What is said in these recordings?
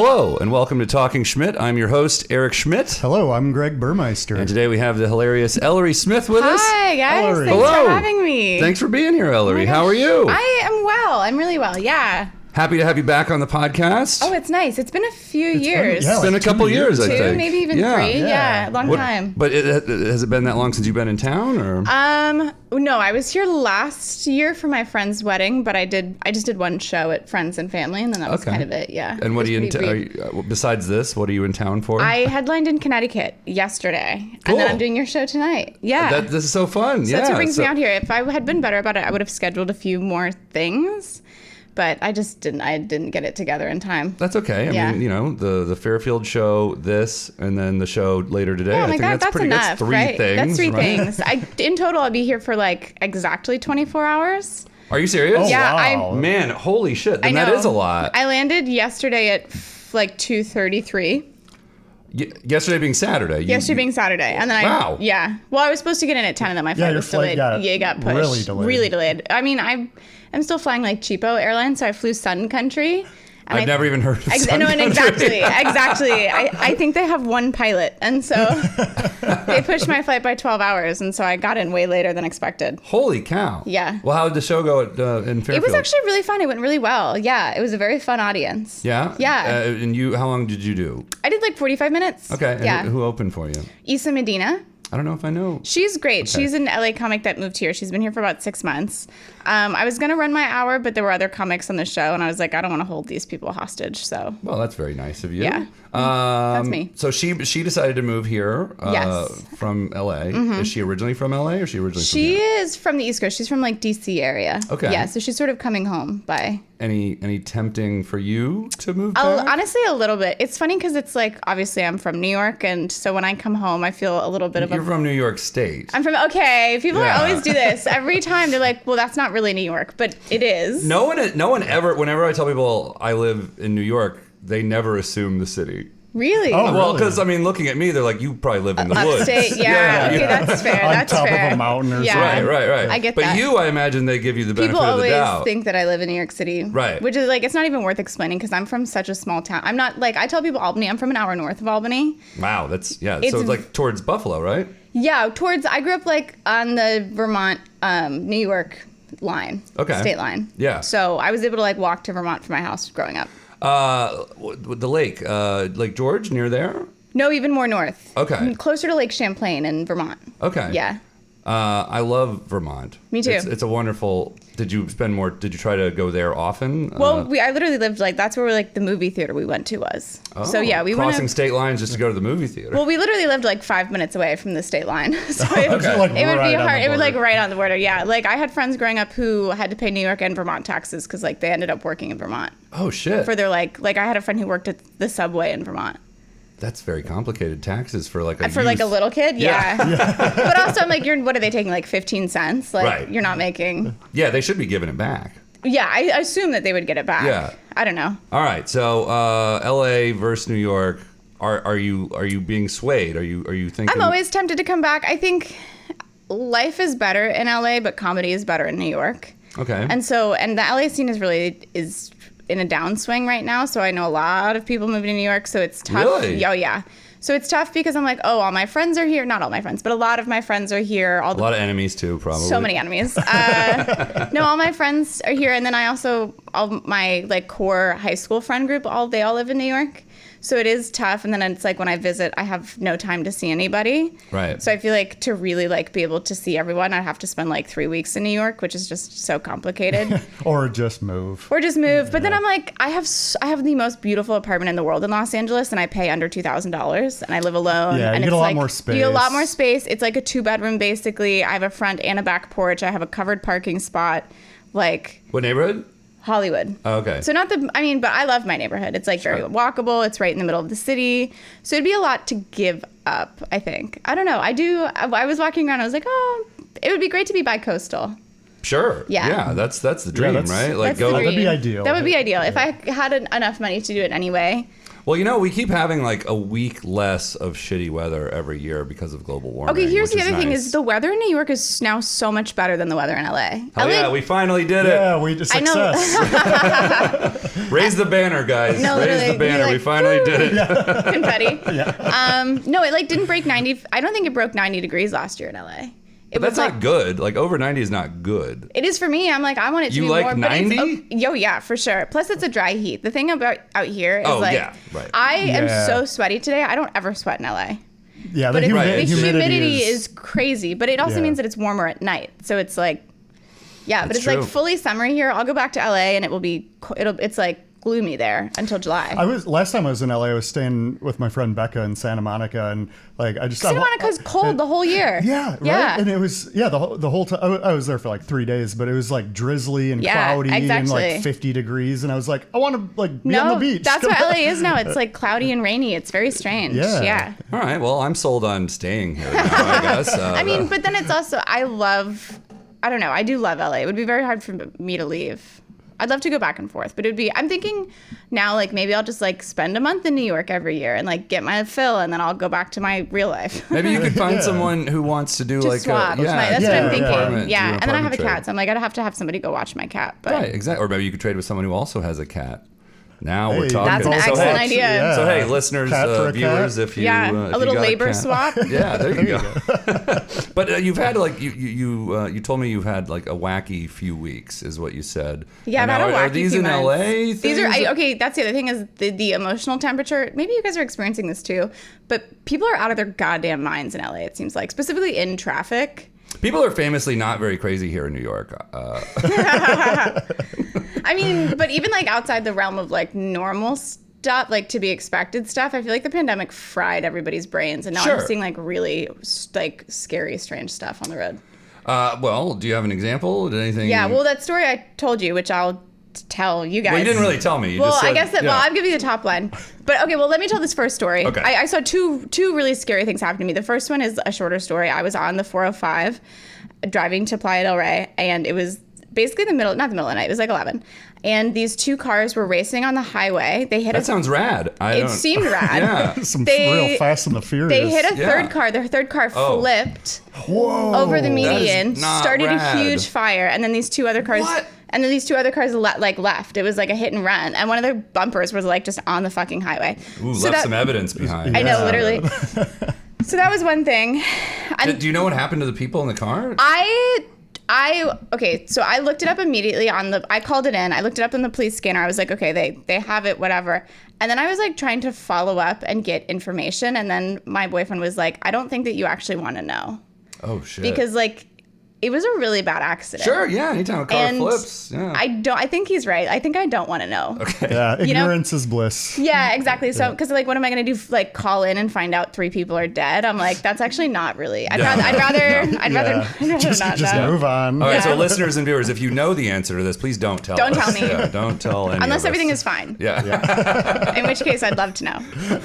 Hello, and welcome to Talking Schmidt. I'm your host, Eric Schmidt. Hello, I'm Greg Burmeister. And today we have the hilarious Ellory Smith with us. Hi, guys. Ellory. Thanks Hello. for having me. Thanks for being here, Ellory. How are you? I am well. I'm really well, yeah. Happy to have you back on the podcast. Oh, it's nice. It's been a few years. It's been a couple years, I think. Maybe even three. Yeah, long time. But has it been that long since you've been in town, or? No, I was here last year for my friend's wedding, but I just did one show at Friends and Family, and then that was kind of it. Yeah. And what are you besides this? What are you in town for? I headlined in Connecticut yesterday, Cool. and then I'm doing your show tonight. Yeah. This is so fun. So that's what brings me out here. If I had been better about it, I would have scheduled a few more things. But I just didn't. I didn't get it together in time. That's okay. I mean, you know, the Fairfield show, this, and then the show later today. Oh I my think God, that's pretty. enough, That's three right? things. That's three right? things. In total, I'll be here for like exactly 24 hours. Are you serious? Oh, Yeah, wow. Man, holy shit! Then I know. that is a lot. I landed yesterday at like 2:33. Yesterday being Saturday. Yesterday being Saturday, and then Wow. Yeah. Well, I was supposed to get in at 10, and then my flight your was flight delayed. got It got pushed. really delayed. I mean, I'm still flying like cheapo airlines, so I flew Sun Country. And I've never even heard of Sun No, Country. and exactly. I think they have one pilot, and so they pushed my flight by 12 hours, and so I got in way later than expected. Holy cow! Yeah. Well, how did the show go in Fairfield? It was actually really fun. It went really well. Yeah, it was a very fun audience. Yeah. Yeah. And you, how long did you do? I did like 45 minutes. Okay. And Yeah. who opened for you? Issa Medina. I don't know if I know. She's great. Okay. She's an LA comic that moved here. She's been here for about 6 months. I was going to run my hour, but there were other comics on the show, and I was like, I don't want to hold these people hostage. So, Well, that's very nice of you. Yeah. That's me. So she decided to move here Yes. from LA. Is she originally from LA or is she originally she from here? is from the East Coast. She's from like DC area. Okay. Yeah, so she's sort of coming home by. Any tempting for you to move back? Honestly, a little bit. It's funny because it's like, obviously, I'm from New York, and so when I come home, I feel a little bit of You're from New York State. I'm from, okay, people Yeah. always do this. Every time they're like, well, that's not really New York, but it is. No one ever, whenever I tell people I live in New York, they never assume the city. Really? Oh, Well, really? because, I mean, looking at me, they're like, you probably live in the woods. Upstate, yeah. Okay, that's fair. On That's top fair. of a mountain or Yeah. something. Right. I get but that. you, I imagine they give you the benefit People of the always doubt. think that I live in New York City. Right. Which is like, it's not even worth explaining because I'm from such a small town. I'm not, like, I tell people Albany, I'm from an hour north of Albany. Wow, that's, so It's- it's like towards Buffalo, right? Yeah, I grew up like on the Vermont, New York line. Okay. State line. Yeah. So I was able to like walk to Vermont from my house growing up. The lake, Lake George, near there? No, even more north. Okay. Closer to Lake Champlain in Vermont. Okay. Yeah. I love Vermont. Me too. It's a wonderful. Did you try to go there often? Well, I literally lived like, that's where like the movie theater we went to was. So yeah, we went. crossing state lines just to go to the movie theater. Well, we literally lived like 5 minutes away from the state line. So Okay. it would Like be right on hard. the It was like border. right on the border. Yeah. Like I had friends growing up who had to pay New York and Vermont taxes because like they ended up working in Vermont Oh shit! for their like I had a friend who worked at the subway in Vermont. That's very complicated taxes for like a For like a youth. little kid, Yeah. yeah. But also, I'm like, what are they taking? Like 15 cents? Like Right. you're not making. Yeah, they should be giving it back. Yeah, I assume that they would get it back. Yeah. I don't know. All right, so L.A. versus New York. Are you being swayed? Are you thinking? I'm always tempted to come back. I think life is better in LA, but comedy is better in New York. Okay. And the LA scene is in a downswing right now. So I know a lot of people moving to New York. So it's tough. Really? Oh yeah. So it's tough because I'm like, oh, all my friends are here. Not all my friends, but a lot of my friends are here. a lot of enemies too, probably. So many enemies. No, all my friends are here, and then all my like core high school friend group, they all live in New York. So it is tough, and then it's like when I visit, I have no time to see anybody. Right. So I feel like to really like be able to see everyone, I'd have to spend like 3 weeks in New York, which is just so complicated. Or just move. Or just move. But then I'm like, I have the most beautiful apartment in the world in Los Angeles, and I pay under $2,000, and I live alone. Yeah, and you get it's a lot like, more You get a lot space. more space. It's like a 2-bedroom basically. I have a front and a back porch. I have a covered parking spot. Like What neighborhood? Hollywood. Oh, okay. So but I love my neighborhood. It's like very walkable. It's right in the middle of the city. So it'd be a lot to give up, I think. I don't know. I was walking around. I was like, oh, it would be great to be bi-coastal. Sure. Yeah. Yeah, that's the dream, that's- right? Like That's the go. dream. That'd be ideal. That would be ideal if I had enough money to do it anyway. Well, we keep having like a week less of shitty weather every year because of global warming. Okay, here's the which other thing: nice. is the weather in New York is now so much better than the weather in LA. Oh, yeah, we finally did it. Yeah, we just success. Raise the banner, guys. No, Raise literally, the banner. you're We like, finally did it. Confetti. No, it like didn't break 90. I don't think it broke 90 degrees last year in LA. It But that's was like, not good. Like over 90 is not good. It is for me. I'm like, I want it to You be like more. 90? But it's, yo, yeah, for sure. Plus, it's a dry heat. The thing about out here is yeah, right. I am Yeah. so sweaty today. I don't ever sweat in LA. Yeah, But the the humidity is crazy. But it also Yeah. means that it's warmer at night. So it's like, yeah, but That's it's like true. fully summery here. I'll go back to LA and it will be. It's like gloomy there until July. Last time I was in LA, I was staying with my friend Becca in Santa Monica, and like Santa Monica's cold the whole year. Yeah, right. Yeah. And it was the whole time I was there for like 3 days, but it was like drizzly and Yeah, cloudy and exactly. like 50 degrees, and I was like, I want to like be on the beach. That's what LA is now. It's like cloudy and rainy. It's very strange. Yeah. All right. Well, I'm sold on staying here now, I guess. I mean, but then it's also, I don't know. I do love LA. It would be very hard for me to leave. I'd love to go back and forth, but I'm thinking now, like, maybe I'll just like spend a month in New York every year and like get my fill, and then I'll go back to my real life. Maybe you could find Yeah. someone who wants to do Just like swap. a That's what Yeah, I'm thinking. apartment- do Yeah. an And then I have a apartment cat, trade. so I'm like, I'd have to have somebody go watch my cat. But Right, exactly. Or maybe you could trade with someone who also has a cat. Now we're Hey, talking. That's an So, excellent hey, idea. Yeah. So hey, listeners, Cat for a viewers, cat. if you Yeah, if a little you got labor cat- swap. Yeah, there you go. But you've had like you told me you've had like a wacky few weeks, is what you said. yeah, I've And had a now, wacky Are these few in months. LA? These things? are okay. That's the other thing is the emotional temperature. Maybe you guys are experiencing this too, but people are out of their goddamn minds in LA. It seems like, specifically in traffic. People are famously not very crazy here in New York. I mean, but even like outside the realm of like normal stuff, like to be expected stuff, I feel like the pandemic fried everybody's brains, and now Sure. I'm seeing like really like scary, strange stuff on the road. Well, do you have an example? Did anything? Yeah, well, that story I told you, which I'll tell you guys. Well, you didn't really tell me. You Well, just said, I guess that. yeah. Well, I'll give you the top line. But okay, well, let me tell this first story. Okay. I saw two really scary things happen to me. The first one is a shorter story. I was on the 405 driving to Playa del Rey, and it was basically not the middle of the night. It was like 11, and these two cars were racing on the highway. They hit That sounds rad. It seemed rad. Yeah. some They- real Fast and the Furious. They hit a Yeah. third car. Their third car Oh. flipped Whoa. over the That is median, not started rad. a huge fire, and then these two other cars. What? And then these two other cars left. It was like a hit and run, and one of their bumpers was like just on the fucking highway. Ooh, So left that- some evidence behind. I know, Yeah. literally. So that was one thing. And Do you know what happened to the people in the car? okay, so I looked it up immediately I called it in. I looked it up in the police scanner. I was like, okay, they have it, whatever. And then I was like trying to follow up and get information. And then my boyfriend was like, I don't think that you actually want to know. Oh shit. Because like, it was a really bad accident. Sure, yeah. Anytime a car And flips, yeah. I think he's right. I think I don't want to know. Yeah, You know- ignorance is bliss. Yeah, exactly. So, because like, what am I going to do? Like, call in and find out 3 people are dead? I'm like, that's actually not really. I'd rather Just not just know. move on. All right, so Yeah. listeners and viewers, if you know the answer to this, please don't tell Don't us. tell me. Yeah, don't tell any Unless of us. everything is fine. Yeah. In which case, I'd love to know.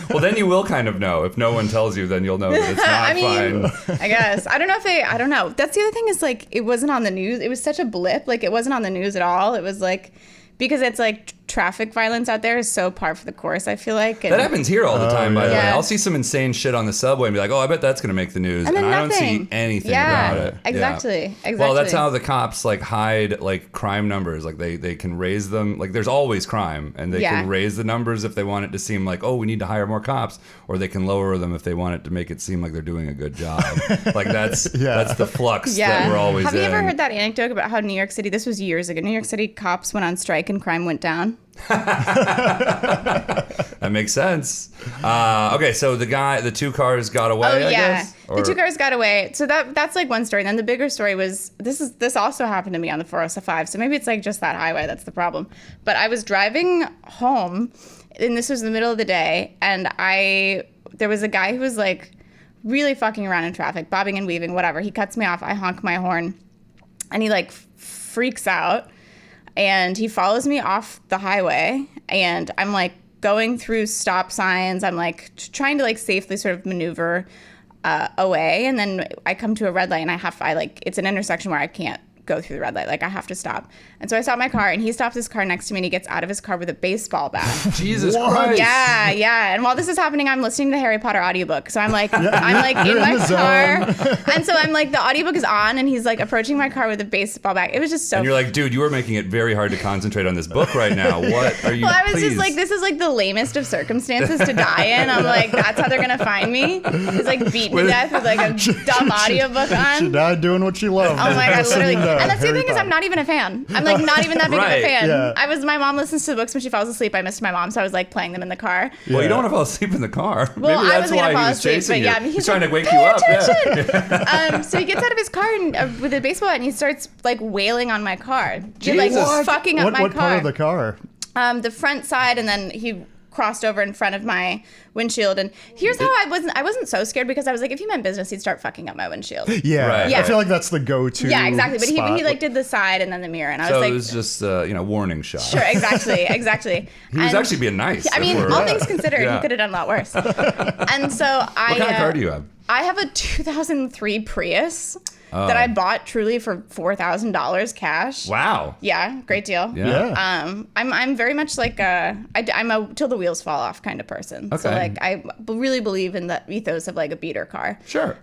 Well, then you will kind of know. If no one tells you, then you'll know that it's not I mean, fine. I guess. I don't know if I don't know. That's the other thing is like, it wasn't on the news. It was such a blip. Like, it wasn't on the news at all. It was like, because it's like traffic violence out there is so par for the course, I feel like. And, That happens here all the time, by the way. yeah. I'll see some insane shit on the subway and be like, oh, I bet that's going to make the news. And then I don't nothing. see anything Yeah, about it. exactly, Yeah. Well, that's exactly. how the cops like hide like crime numbers. Like they can raise them. Like there's always crime, and they Yeah. can raise the numbers if they want it to seem like, oh, we need to hire more cops, or they can lower them if they want it to make it seem like they're doing a good job. Like that's the flux that we're always Have you in. ever heard that anecdote about how New York City, this was years ago, New York City cops went on strike and crime went down? That makes sense. Okay, so the 2 cars got away. Oh I yeah, guess? the 2 cars got away. So that's like one story. And then the bigger story was this also happened to me on the 405. So maybe it's like just that highway that's the problem. But I was driving home, and this was the middle of the day, and there was a guy who was like really fucking around in traffic, bobbing and weaving, whatever. He cuts me off. I honk my horn, and he like freaks out, and he follows me off the highway, and I'm like going through stop signs. I'm like trying to like safely sort of maneuver away, and then I come to a red light, and I like it's an intersection where I can't go through the red light. Like, I have to stop. And so I stop my car, and he stops his car next to me, and he gets out of his car with a baseball bat. Jesus Christ. Yeah. And while this is happening, I'm listening to the Harry Potter audiobook. So I'm like, in my car. And so I'm like, the audiobook is on, and he's like approaching my car with a baseball bat. It was just so. And you're like, dude, you are making it very hard to concentrate on this book right now. What are you? Well, I was please? just like, this is like the lamest of circumstances to die in. I'm like, that's how they're gonna find me. He's like beaten to death with like a dumb audiobook on. She died doing what she loved. Oh my god, literally. And that's the thing is, I'm not even a fan. I'm like not even that big of a fan. Yeah. My mom listens to the books when she falls asleep. I missed my mom, so I was like playing them in the car. Well, you don't want to fall asleep in the car. Well, Maybe I that's wasn't why gonna fall he was asleep, chasing but you. yeah, He's he's trying like, to wake pay you up. attention. So he gets out of his car and with a baseball bat, and he starts like wailing on my car. You're like fucking up my car. What part of the car? The front side, and then he crossed over in front of my windshield. And here's how I wasn't so scared, because I was like, if he meant business, he'd start fucking up my windshield. Yeah, right. I feel like that's the go-to. Yeah, exactly. But spot. he like did the side and then the mirror, and I was So like, it was just warning shot. sure, exactly. He was actually being nice. I mean, all things considered, he could have done a lot worse. And so What kind of car do you have? I have a 2003 Prius that I bought truly for $4,000 cash. Wow. Yeah, great deal. Yeah. I'm very much like I'm a till the wheels fall off kind of person. Okay. So like I really believe in the ethos of like a beater car. Sure.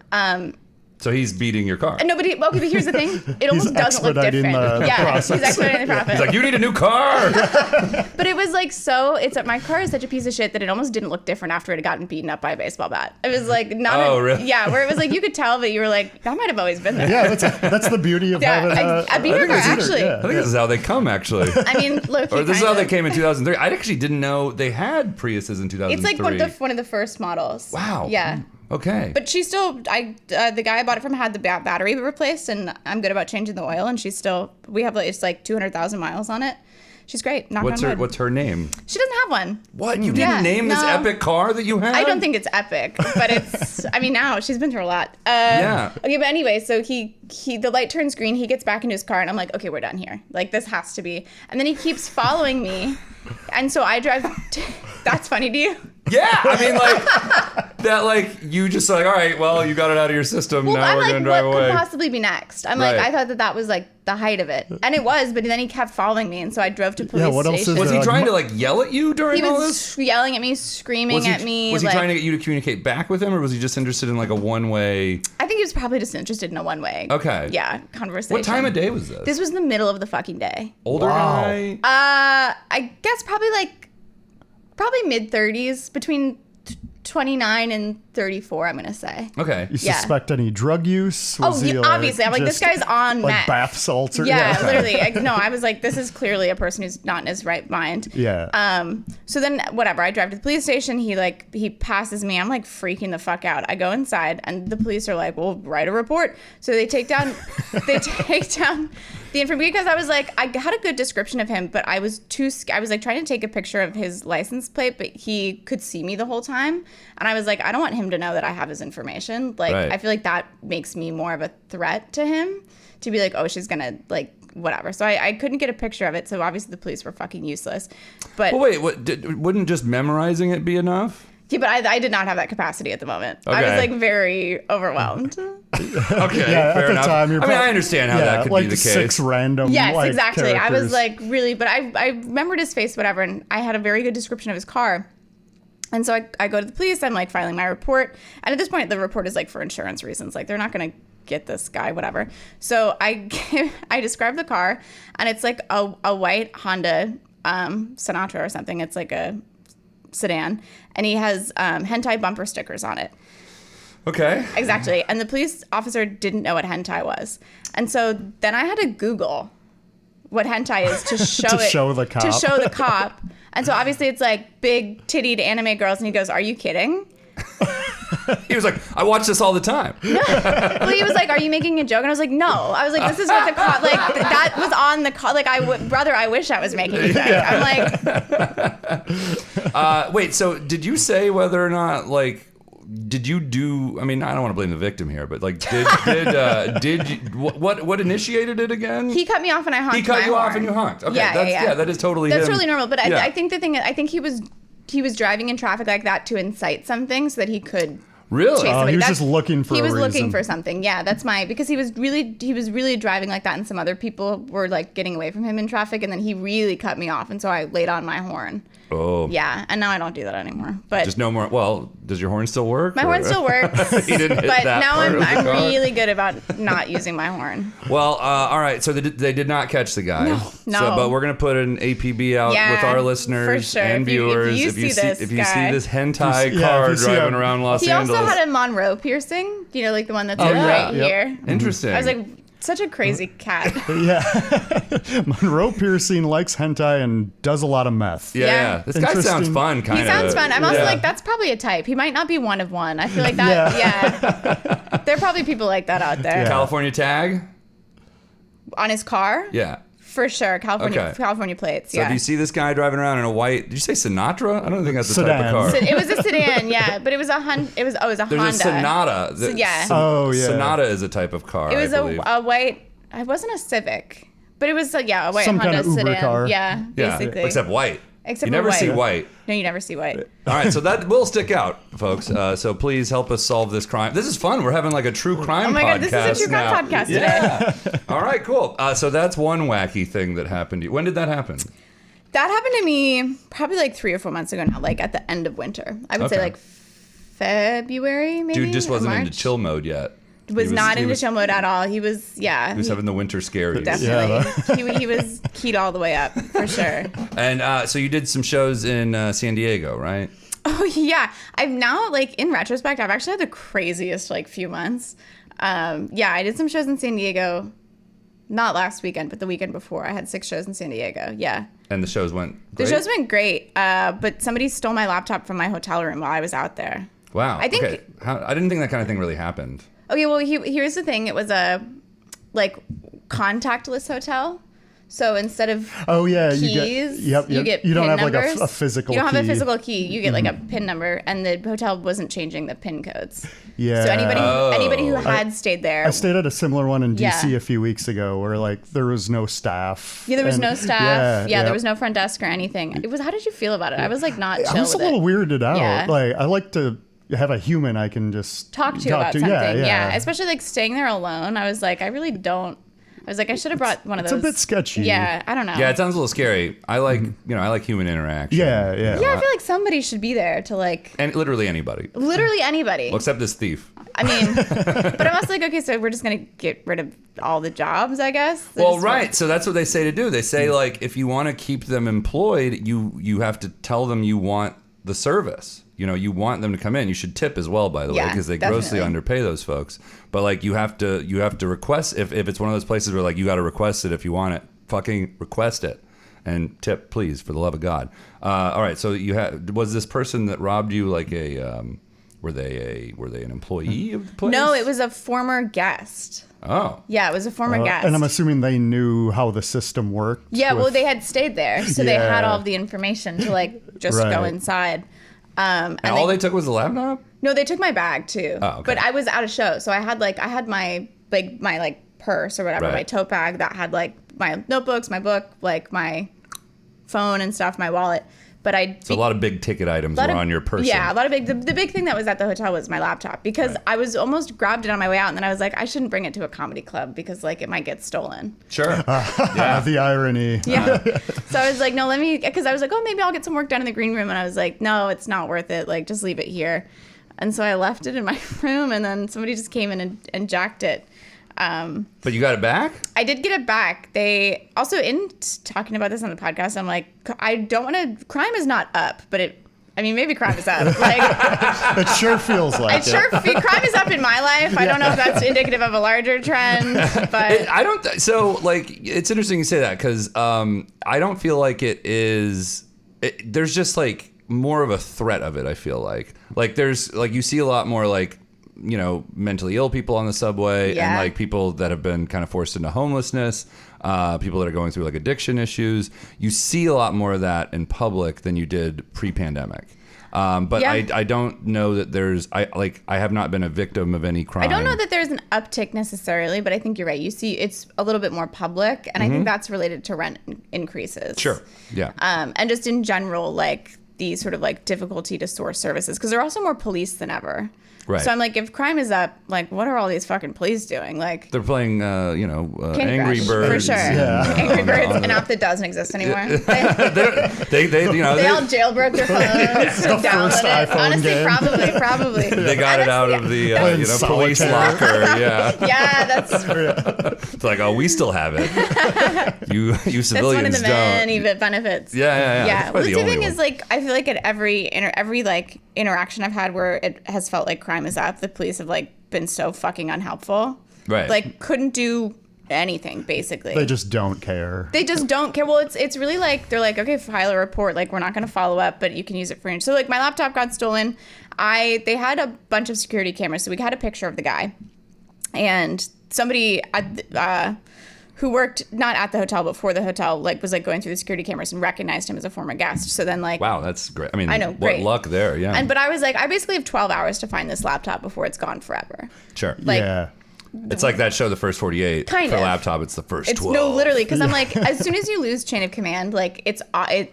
So he's beating your car. Okay, but here's the thing. It almost doesn't look expediting different. the process. He's expediting the process. He's like, you need a new car. But it was like my car is such a piece of shit that it almost didn't look different after it had gotten beaten up by a baseball bat. It was like really? Yeah, where it was like you could tell, but you were like, that might have always been there. Yeah, that's the beauty of having a beater car, actually. I think this is how they come, actually. I mean, look. Or this is how they came in 2003. I actually didn't know they had Priuses in 2003. It's like one of the first models. Wow. Yeah. Okay. But she's still, the guy I bought it from had the battery replaced, and I'm good about changing the oil, and she's still, it's like 200,000 miles on it. She's great. Knock on wood. What's her name? She doesn't have one. What? You didn't name this epic car that you had? I don't think it's epic, but it's, I mean, now she's been through a lot. Yeah. Okay, but anyway, so the light turns green, he gets back into his car, and I'm like, okay, we're done here. Like, this has to be. And then he keeps following me, and so I drive, that's funny to you? Yeah, I mean, like, that, like, you just like, all right, well, you got it out of your system, Well, now I'm we're like, going to drive what away. could possibly be next? I'm like, Right. I thought that was like the height of it. And it was, but then he kept following me, and so I drove to police what else is station. Was he Like, trying to, like, yell at you during He all was this? yelling at me, screaming at me. Was he like, trying to get you to communicate back with him, or was he just interested in, like, a one-way? I think he was probably just interested in a one-way. Okay. Yeah, conversation. What time of day was this? This was in the middle of the fucking day. Older guy? I guess probably mid-30s, between 29 and 34, I'm going to say. Okay. You suspect any drug use? Obviously. I'm like, this guy's on like meth. bath salts or Yeah, literally. I was like, this is clearly a person who's not in his right mind. Yeah. So then, whatever. I drive to the police station. He passes me. I'm like freaking the fuck out. I go inside, and the police are like, "Well, write a report." So they take down the information, because I was like, I had a good description of him, but I was like trying to take a picture of his license plate, but he could see me the whole time, and I was like, I don't want him to know that I have his information. Like, Right. I feel like that makes me more of a threat to him, to be like, oh, she's gonna like whatever. So I couldn't get a picture of it. So obviously the police were fucking useless. But Well, wait, wouldn't just memorizing it be enough? yeah, but I did not have that capacity at the moment. I Okay. was like very overwhelmed. Okay, Yeah, fair at the enough. time, you're I understand how that could like be the case. 6 random. Yes, like, exactly. I was characters. like really, but I remembered his face, whatever, and I had a very good description of his car. And so I go to the police. I'm like filing my report, and at this point, the report is like for insurance reasons. Like they're not gonna get this guy, whatever. So I describe the car, and it's like a white Honda Sinatra or something. It's like a sedan, and he has hentai bumper stickers on it. Okay. Exactly. And the police officer didn't know what hentai was. And so then I had to Google what hentai is to show show the cop. To show the cop. And so obviously it's like big tittied anime girls, and he goes, "Are you kidding?" He was like, I watch this all the time. Well, he was like, "Are you making a joke?" And I was like, "No." I was like, "This is what the cop, like, that was on the call. Like, brother, I wish I was making a joke." I'm like, Wait, so did you say whether or not, like, did you do? I mean, I don't want to blame the victim here, but like, did you, what initiated it again? he cut me off and I honked. He cut my you off horn. and you honked. Okay, Yeah, that is totally That's him. totally normal. But Yeah. I think the thing is, I think he was driving in traffic like that to incite something so that he could Really? chase somebody. He was That's- just looking for He a was looking reason. for something. Yeah, because he was really driving like that, and some other people were like getting away from him in traffic, and then he really cut me off, and so I laid on my horn. Oh. Yeah, and now I don't do that anymore. But Just no more. Well, does your horn still work? my horn still works. You didn't hit but that now part of the I'm car? really good about not using my horn. Well, all right. So they did not catch the guy. No. So, but we're gonna put an APB out Yeah, with our listeners for sure. and If you viewers. see this if you guy. see this hentai Yeah, car if you see driving a- around Los He Angeles, also had a Monroe piercing. You know, like the one that's like yeah. right Yep. here. interesting. I was like, such a crazy cat. Monroe Piercing likes hentai and does a lot of meth. yeah. This guy sounds Interesting. fun. Kind He of. sounds fun. I'm also Yeah. like, that's probably a type. He might not be one of one. I feel like that. Yeah. There are probably people like that out there. Yeah. California tag. On his car? Yeah. For sure. California plates. So Yeah. if you see this guy driving around in a white, did you say Sinatra? I don't think that's the type of Sedan. car. It was a sedan, yeah, but it was a There's Honda. a Sonata. yeah. Oh, yeah. Sonata is a type of car. It was I believe. a white. It wasn't a Civic, but it was a white Some Honda kind of Uber sedan. car. Yeah, yeah, basically. except white. Except you for never white. see white. No, you never see white. All right, so that will stick out, folks. So please help us solve this crime. This is fun. We're having like a true crime podcast. Oh my God, this is a true crime now. podcast today. Yeah. All right, cool. So that's one wacky thing that happened to you. When did that happen? That happened to me probably like 3 or 4 months ago now, like at the end of winter. I would say Okay. like February, maybe. Dude just or wasn't into March. chill mode yet. Was not he into was- chill mode at all. He was, yeah. He was having the winter scaries. Definitely. he was keyed all the way up, for sure. And so you did some shows in San Diego, right? Oh, yeah. I've now, like, in retrospect, I've actually had the craziest, like, few months. Yeah, I did some shows in San Diego. Not last weekend, but the weekend before. I had 6 shows in San Diego. Yeah. And the shows went The great? shows went great, but somebody stole my laptop from my hotel room while I was out there. Wow. I think- Okay. I didn't think that kind of thing really happened. Okay, well, here's the thing. It was a, like, contactless hotel. So instead of Oh yeah, keys, you get you don't PIN have like numbers. a physical. You don't key. have a physical key. You get like a PIN number, and the hotel wasn't changing the PIN codes. Yeah. So anybody who Oh. had stayed there, I stayed at a similar one in DC Yeah. a few weeks ago, where like there was no staff. yeah, there was And- no staff. Yeah, yeah. there was no front desk or anything. It was. How did you feel about it? I was like not chill I was a with little it. weirded out. Yeah. Like I like to have a human I can just Talk to about something. Yeah, Yeah, especially like staying there alone. I was like, I really don't. I was like, I should have brought one of It's those. a bit sketchy. Yeah, I don't know. Yeah, it sounds a little scary. I like, I like human interaction. Yeah, yeah. Yeah, I feel like somebody should be there to like And literally anybody. literally anybody. Well, except this thief. I mean, but I'm also like, okay, so we're just gonna get rid of all the jobs, I guess. They're Well, just- right. So that's what they say to do. They say like, if you want to keep them employed, you have to tell them you want the service. You know, you want them to come in. You should tip as well, by the way, Yeah, because they grossly definitely. underpay those folks. But like, you have to request if it's one of those places where like you got to request it if you want it. Fucking request it and tip, please, for the love of God. All right. So was this person that robbed you like were they an employee of the place? No, it was a former guest. Oh. Yeah, it was a former guest. And I'm assuming they knew how the system worked. Yeah, well, with- they had stayed there, so they had Yeah. all of the information to like just go Right. inside. And all they took was the laptop? No, they took my bag too. Oh, okay. But I was at a show, so I had my purse or whatever, Right. my tote bag that had like my notebooks, my book, like my phone and stuff, my wallet. But So a lot of big ticket items were on your person. Yeah, a lot of big. The big thing that was at the hotel was my laptop because Right. I was almost grabbed it on my way out, and then I was like, I shouldn't bring it to a comedy club because like it might get stolen. Sure. The irony. Yeah. So I was like, no, because I was like, oh, maybe I'll get some work done in the green room, and I was like, no, it's not worth it. Like, just leave it here. And so I left it in my room, and then somebody just came in and jacked it. But you got it back? I did get it back. They also, talking about this on the podcast, I'm like, I don't want to. Crime is not up, but maybe crime is up. Like, It sure feels like it sure crime is up in my life. I don't know if that's indicative of a larger trend, but I don't. So like, it's interesting you say that because I don't feel like it is. There's just like more of a threat of it. I feel like there's like you see a lot more like mentally ill people on the subway and Yeah. like people that have been kind of forced into homelessness, people that are going through like addiction issues. You see a lot more of that in public than you did pre-pandemic. But Yeah. I don't know that I have not been a victim of any crime. I don't know that there's an uptick necessarily, but I think you're right. You see it's a little bit more public, and I think that's related to rent increases. Sure. Yeah. And just in general, like the sort of like difficulty to source services, because there are also more police than ever. Right. So I'm like, if crime is up, like, what are all these fucking police doing? Like, They're playing, Candy Angry Crush, Birds. for sure. Yeah. Angry Birds, an app that doesn't exist anymore. They They all jailbroke their phones to download first it. iPhone Honestly, game. probably. They got it out of the Playing police solitaire. locker. Yeah. Yeah, that's It's like, oh, we still have it. You that's civilians one of the don't. many benefits. Yeah. Yeah. That's probably Well, the only thing one. is, like, I feel like at every like interaction I've had where it has felt like crime is up, the police have like been so fucking unhelpful. Right. Like, couldn't do anything basically. They just don't care. They just don't care. Well, it's really like they're like, okay, file a report. Like, we're not going to follow up, but you can use it for. So like, my laptop got stolen. They had a bunch of security cameras, so we had a picture of the guy, and somebody who worked not at the hotel but for the hotel like was like going through the security cameras and recognized him as a former guest. So then like, Wow, that's great. I mean, I know, what great. luck there. Yeah. but I was like, I basically have 12 hours to find this laptop before it's gone forever. Sure. Like, yeah. It's like that show, The First 48. Kind for of. laptop, it's the first It's 12. no, literally, because I'm like, as soon as you lose chain of command, like it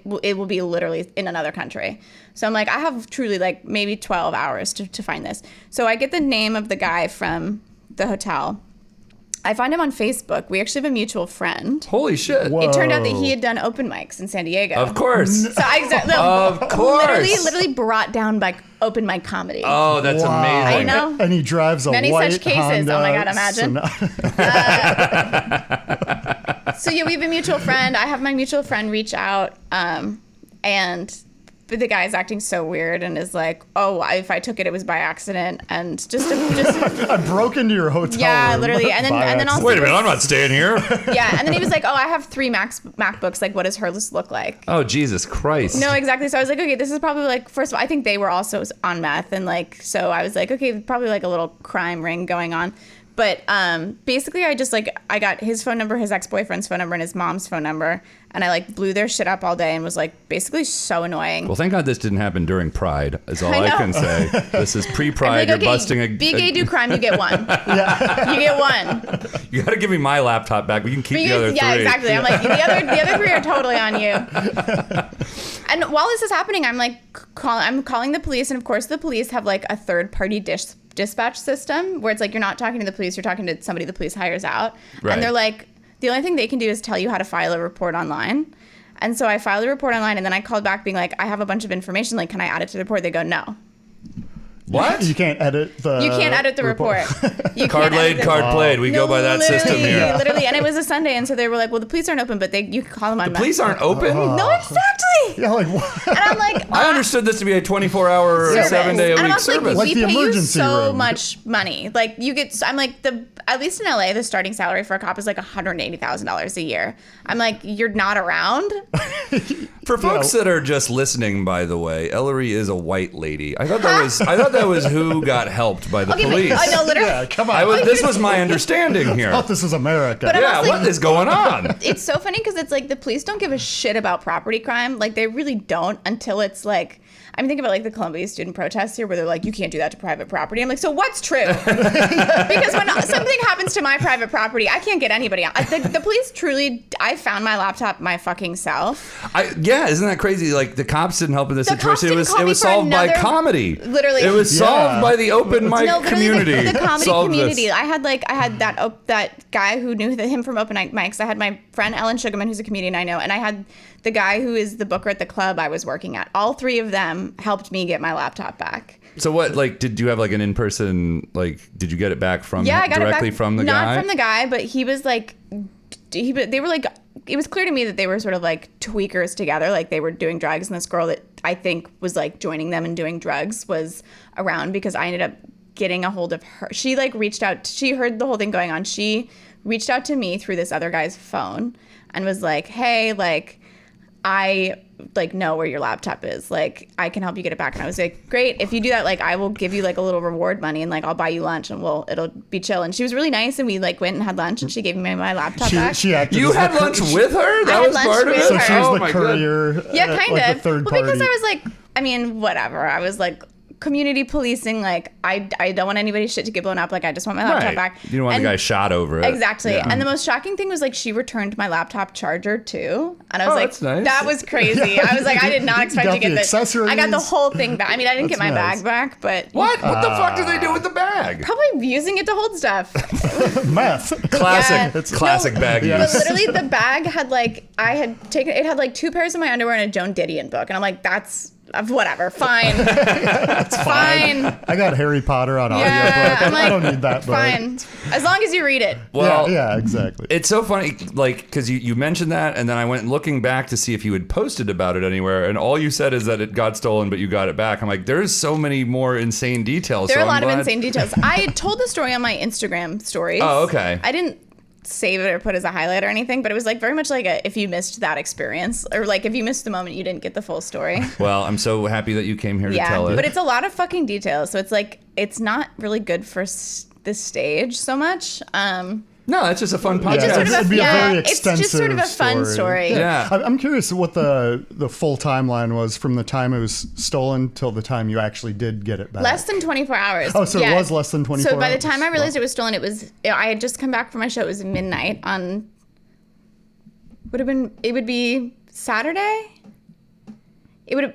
will be literally in another country. So I'm like, I have truly like maybe 12 hours to find this. So I get the name of the guy from the hotel. I find him on Facebook. We actually have a mutual friend. Holy shit. Whoa. It turned out that he had done open mics in San Diego. Of course. So I Of course. literally brought down by open mic comedy. Oh, that's Wow. amazing. I know. And he drives a Many white such cases. Honda Oh my God, imagine. Sonata. So yeah, we have a mutual friend. I have my mutual friend reach out, and the guy's acting so weird and is like, "Oh, if I took it, it was by accident," and just I broke into your hotel yeah, room literally, and then by also accident. Wait a minute, I'm not staying here. yeah, and then he was like, "Oh, I have 3 MacBooks. Like, what does hers look like?" Oh, Jesus Christ. No, exactly. So I was like, okay, this is probably like, first of all, I think they were also on meth, and like, so I was like, okay, probably like a little crime ring going on. But basically, I got his phone number, his ex-boyfriend's phone number, and his mom's phone number, and I like blew their shit up all day and was like basically so annoying. Well, thank God this didn't happen during Pride, is all I I know. can say. This is I'm pre-Pride. like, You're okay, busting a. be gay, do crime, you get one. You get one. You got to give me my laptop back. We can keep the other 3. Yeah, exactly. I'm like, the other 3 are totally on you. And while this is happening, I'm like, I'm calling the police, and of course the police have like a third-party dispatch system where it's like you're not talking to the police, you're talking to somebody the police hires out. Right. And they're like, the only thing they can do is tell you how to file a report online. And so I filed a report online, and then I called back being like, I have a bunch of information, like, can I add it to the report? They go, no. What? You can't edit the You can't edit the report. You Card can't laid, edit the- card played. We go by that system literally, here. Literally, and it was a Sunday, and so they were like, well, the police aren't open, but you can call them on Police aren't open? No, exactly. Yeah, like what? And I'm like, I understood this to be a 24-hour, service. 7-day-a-week And I'm also service. like, Like we the pay you emergency so room. much money. Like you get, I'm like at least in LA, the starting salary for a cop is like $180,000 a year. I'm like, you're not around. For folks that are just listening, by the way, Ellory is a white lady. I thought that was who got helped by the Okay, police. I know, literally. Yeah, come on. This was my understanding here. I thought this was America. But I'm Yeah, also what like- is going on? It's so funny because it's like the police don't give a shit about property crime. Like they really don't until it's like, I'm thinking about like the Columbia student protests here where they're like, you can't do that to private property. I'm like, so what's true? Because when something happens to my private property, I can't get anybody out. The police truly, I found my laptop my fucking self. Yeah, isn't that crazy? Like the cops didn't help in this The cops situation. didn't call It me was for solved by another- comedy. Literally. It was Yeah. solved by the open mic No, literally community. the comedy Solved this. community. I had that guy who knew him from open mics. I had my friend Ellen Sugarman, who's a comedian I know, and I had the guy who is the booker at the club I was working at. All 3 of them helped me get my laptop back. So what? Like, did you have like an in-person? Like, did you get it back from? Yeah, I got directly it back from the not guy. from the guy, but he was like, they were like, it was clear to me that they were sort of like tweakers together, like they were doing drugs, and this girl that I think was like joining them and doing drugs was around because I ended up getting a hold of her. She like reached out. She heard the whole thing going on. She reached out to me through this other guy's phone and was like, hey, like, I like know where your laptop is. Like, I can help you get it back. And I was like, great. If you do that, like, I will give you like a little reward money and like I'll buy you lunch and it'll be chill. And she was really nice, and we like went and had lunch, and she gave me my laptop back. She acted You as had the lunch with her? That had was lunch part of with it? So her. she was Oh the my God. courier. Yeah, kind like of. the third well, party. because I was like, I mean, whatever. I was like community policing. Like, I don't want anybody's shit to get blown up. Like, I just want my laptop back. You don't want the guy shot over it. Exactly. Yeah. And the most shocking thing was, like, she returned my laptop charger, too. And I was that's nice. That was crazy. I was like, I did not expect to get the accessories. I got the whole thing back. I mean, I didn't get my nice. bag back, but... What? What the fuck did they do with the bag? Probably using it to hold stuff. Meth. Classic bag Yeah. use. But literally, the bag had, like, it had, like, 2 pairs of my underwear and a Joan Didion book. And I'm like, that's... whatever, fine. That's fine. I got Harry Potter on audiobook. I'm like, I don't need that book. Fine. As long as you read it. Well, yeah, exactly. It's so funny, like, because you mentioned that, and then I went looking back to see if you had posted about it anywhere, and all you said is that it got stolen, but you got it back. I'm like, there's so many more insane details. There are so a lot I'm of glad- insane details. I told the story on my Instagram stories. Oh, okay. I didn't save it or put as a highlight or anything, but it was like very much like if you missed that experience, or like if you missed the moment, you didn't get the full story. Well, I'm so happy that you came here to tell it. But it's a lot of fucking details, so it's like it's not really good for this stage so much. No, it's just a fun podcast. It's just sort of It'd be a very it's just sort of a fun story. Yeah. I'm curious what the full timeline was from the time it was stolen till the time you actually did get it back. Less than 24 hours. Oh, so it was less than 24 So by the hours. time I realized it was stolen, I had just come back from my show. It was midnight on, it would be Saturday?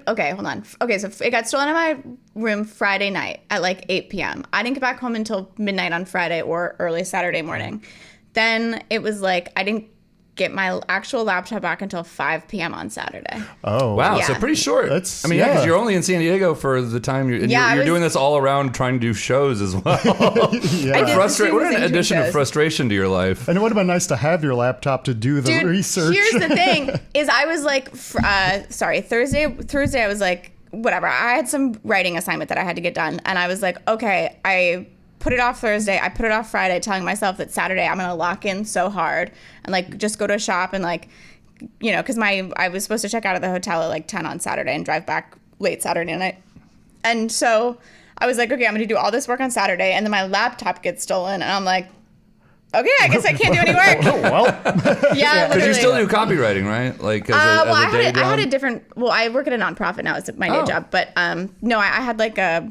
Okay, hold on. Okay, so it got stolen in my room Friday night at like 8 p.m. I didn't get back home until midnight on Friday or early Saturday morning. Then it was like, I didn't get my actual laptop back until 5 p.m. on Saturday. Oh, Wow, Yeah. so pretty short. That's- I mean, yeah, because yeah. you're only in San Diego for the time you're I was- doing this all around trying to do shows as well. yeah. I did What the an same addition of shows. frustration to your life. And it would have been nice to have your laptop to do the Dude, research. here's the thing: is I was like, Thursday I was like, whatever. I had some writing assignment that I had to get done, and I was like, okay, I put it off Thursday. I put it off Friday, telling myself that Saturday I'm gonna lock in so hard and like just go to a shop and like, you know, because I was supposed to check out of the hotel at like 10 on Saturday and drive back late Saturday night, and so I was like, okay, I'm gonna do all this work on Saturday, and then my laptop gets stolen, and I'm like, okay, I guess I can't do any work. Oh, well. Yeah, Because you literally. still do copywriting, right? Like, as Well, a day I had a job? different. Well, I work at a nonprofit now. It's my day Oh. job, but no, I had like a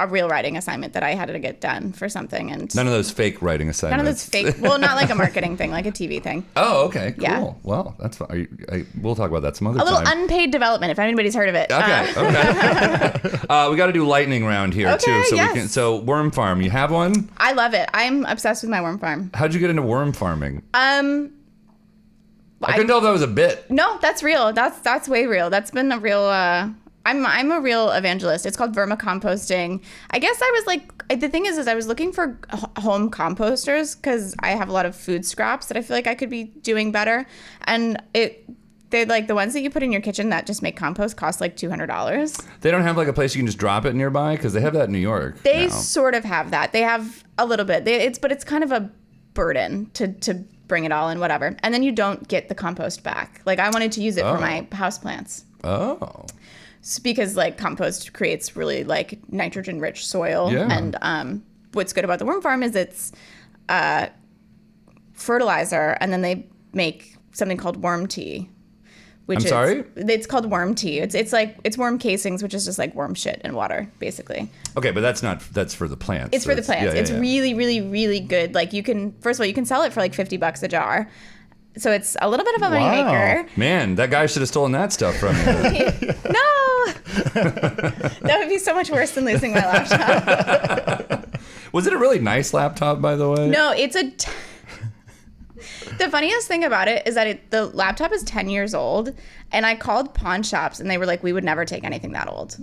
real writing assignment that I had to get done for something, and None of those fake writing assignments. none of those fake. Well, not like a marketing thing, like a TV thing. Oh, okay, cool. Yeah. Well, that's fine. We'll talk about that some other A little time. unpaid development, if anybody's heard of it. Okay, okay. We got to do lightning round here Okay, too, so yes. we can. So worm farm, you have one? I love it. I'm obsessed with my worm farm. How'd you get into worm farming? I couldn't tell if that was a bit. No, that's real. That's way real. That's been a real. I'm a real evangelist. It's called vermicomposting. I guess I was like, the thing is I was looking for home composters because I have a lot of food scraps that I feel like I could be doing better, and they're like the ones that you put in your kitchen that just make compost cost like $200. They don't have like a place you can just drop it nearby because they have that in New York. They now. sort of have that. They have a little bit. But it's kind of a burden to bring it all in, whatever. And then you don't get the compost back. Like I wanted to use it for my houseplants. Oh. Because like compost creates really like nitrogen rich soil. Yeah. And what's good about the worm farm is it's fertilizer, and then they make something called worm tea. Which it's called worm tea. It's worm casings, which is just like worm shit in water, basically. Okay, but that's for the plants. It's for the plants. yeah, It's yeah. really, really, really good. Like first of all, you can sell it for like $50 a jar. So it's a little bit of a moneymaker. Man, that guy should have stolen that stuff from you. No! That would be so much worse than losing my laptop. Was it a really nice laptop, by the way? No, it's the funniest thing about it is that the laptop is 10 years old, and I called pawn shops, and they were like, we would never take anything that old.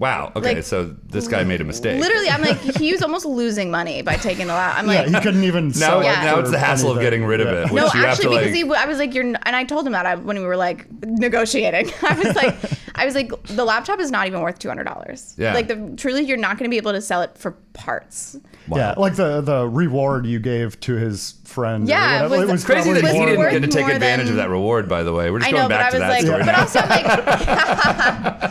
Wow. Okay, Like, so this guy made a mistake. Literally, I'm like, he was almost losing money by taking the laptop. I'm Yeah, like, he couldn't even Now, sell it now for it's the hassle of anything. getting rid of it. Which no, you actually, have to, because I was like, and I told him that when we were like negotiating. I was like, the laptop is not even worth $200. Yeah. Like truly, you're not going to be able to sell it for parts. Wow. Yeah, like the reward you gave to his friend. or Yeah, whatever. was Crazy probably that he was didn't worth get to take more advantage of than- that reward, by the way. We're just I going know, but back I to was that like, story. but also I'm like,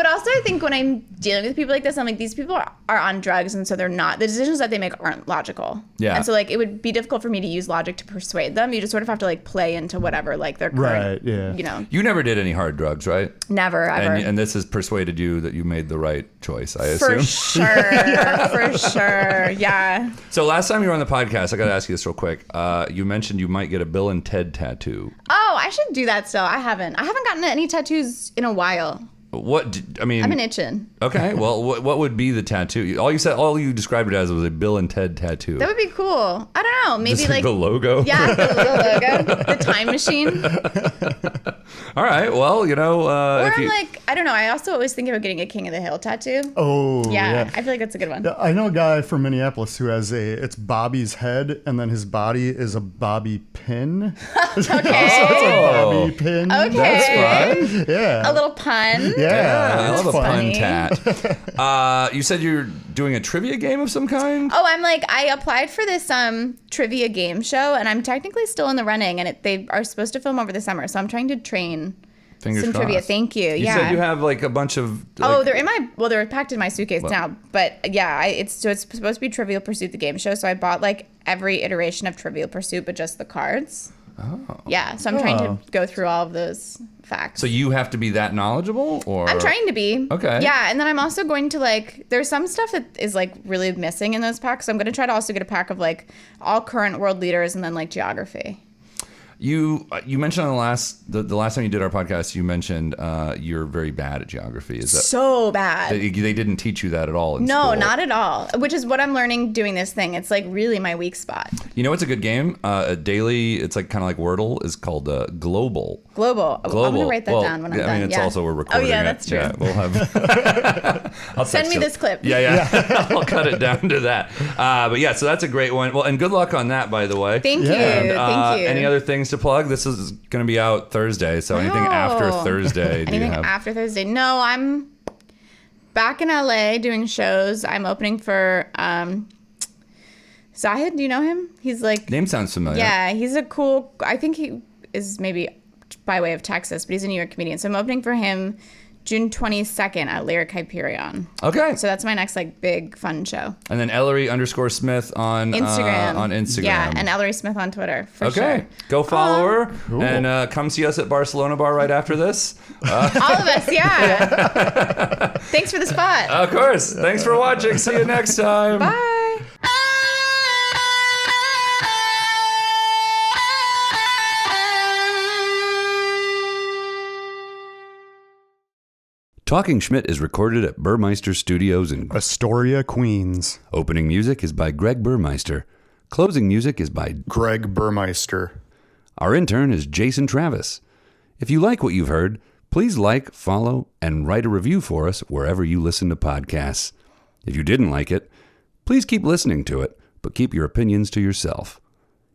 But also, I think when I'm dealing with people like this, I'm like, these people are on drugs, and so they're not. The decisions that they make aren't logical. Yeah. And so, like, it would be difficult for me to use logic to persuade them. You just sort of have to, like, play into whatever, like, their current, Right, yeah. you know. You never did any hard drugs, right? Never, ever. And this has persuaded you that you made the right choice, I For assume. sure. For sure. Yeah. So last time you were on the podcast, I got to ask you this real quick. You mentioned you might get a Bill and Ted tattoo. Oh, I should do that still. I haven't gotten any tattoos in a while. I mean, I've been itching. Okay, well, what would be the tattoo? All you described it as was a Bill and Ted tattoo. That would be cool. I don't know. Maybe Just like the logo. Yeah, the little logo, the time machine. All right. Well, you know, Or I'm like, I don't know. I also always think about getting a King of the Hill tattoo. Oh, Yeah, I feel like that's a good one. Yeah, I know a guy from Minneapolis who has it's Bobby's head, and then his body is a bobby pin. Okay. Bobby pin. Okay. That's fun. Yeah. A little pun. Yeah, I it's love a pun funny. tat. You said you're doing a trivia game of some kind? Oh, I applied for this trivia game show, and I'm technically still in the running, and they are supposed to film over the summer, so I'm trying to train Fingers some crossed. trivia. Thank you. You Yeah. said you have like a bunch of. Oh, they're packed in my suitcase now. But yeah, it's supposed to be Trivial Pursuit, the game show. So I bought like every iteration of Trivial Pursuit, but just the cards. Oh. Yeah, so I'm trying to go through all of those facts. So you have to be that knowledgeable, or I'm trying to be. Okay. Yeah, and then I'm also going to there's some stuff that is like really missing in those packs. So I'm going to try to also get a pack of like all current world leaders and then like geography. You mentioned on the last time you did our podcast, you mentioned you're very bad at geography. Is that So bad. they didn't teach you that at all in No, school? not at all. Which is what I'm learning doing this thing. It's like really my weak spot. You know what's a good game? A daily, it's like kind of like Wordle, is called Global. Global. I'm going to write that down when I'm done. I mean, it's also we're recording. Oh, yeah, it. that's true. Yeah, we'll have. I'll Send text me you. this clip. Yeah. I'll cut it down to that. But yeah, so that's a great one. Well, and good luck on that, by the way. Thank you. Yeah. Thank you. Any other things to plug? This is going to be out Thursday, so anything after Thursday do you Anything have? after Thursday? No, I'm back in LA doing shows. I'm opening for Zahid. Do you know him? He's like, Name sounds familiar. yeah, he's a cool, I think he is maybe by way of Texas, but he's a New York comedian. So I'm opening for him June 22nd at Lyric Hyperion. Okay. So that's my next like big fun show. And then Ellory_Smith on Instagram. on Instagram. Yeah, and Ellory Smith on Twitter. For Okay, sure. go follow her and come see us at Barcelona Bar right after this. All of us, yeah. Thanks for the spot. Of course. Thanks for watching. See you next time. Bye. Talking Schmidt is recorded at Burmeister Studios in Astoria, Queens. Opening music is by Greg Burmeister. Closing music is by Greg Burmeister. Our intern is Jason Travis. If you like what you've heard, please like, follow, and write a review for us wherever you listen to podcasts. If you didn't like it, please keep listening to it, but keep your opinions to yourself.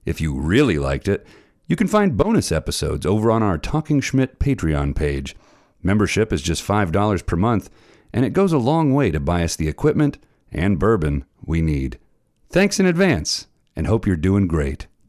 If you really liked it, you can find bonus episodes over on our Talking Schmidt Patreon page. Membership is just $5 per month, and it goes a long way to buy us the equipment and bourbon we need. Thanks in advance, and hope you're doing great.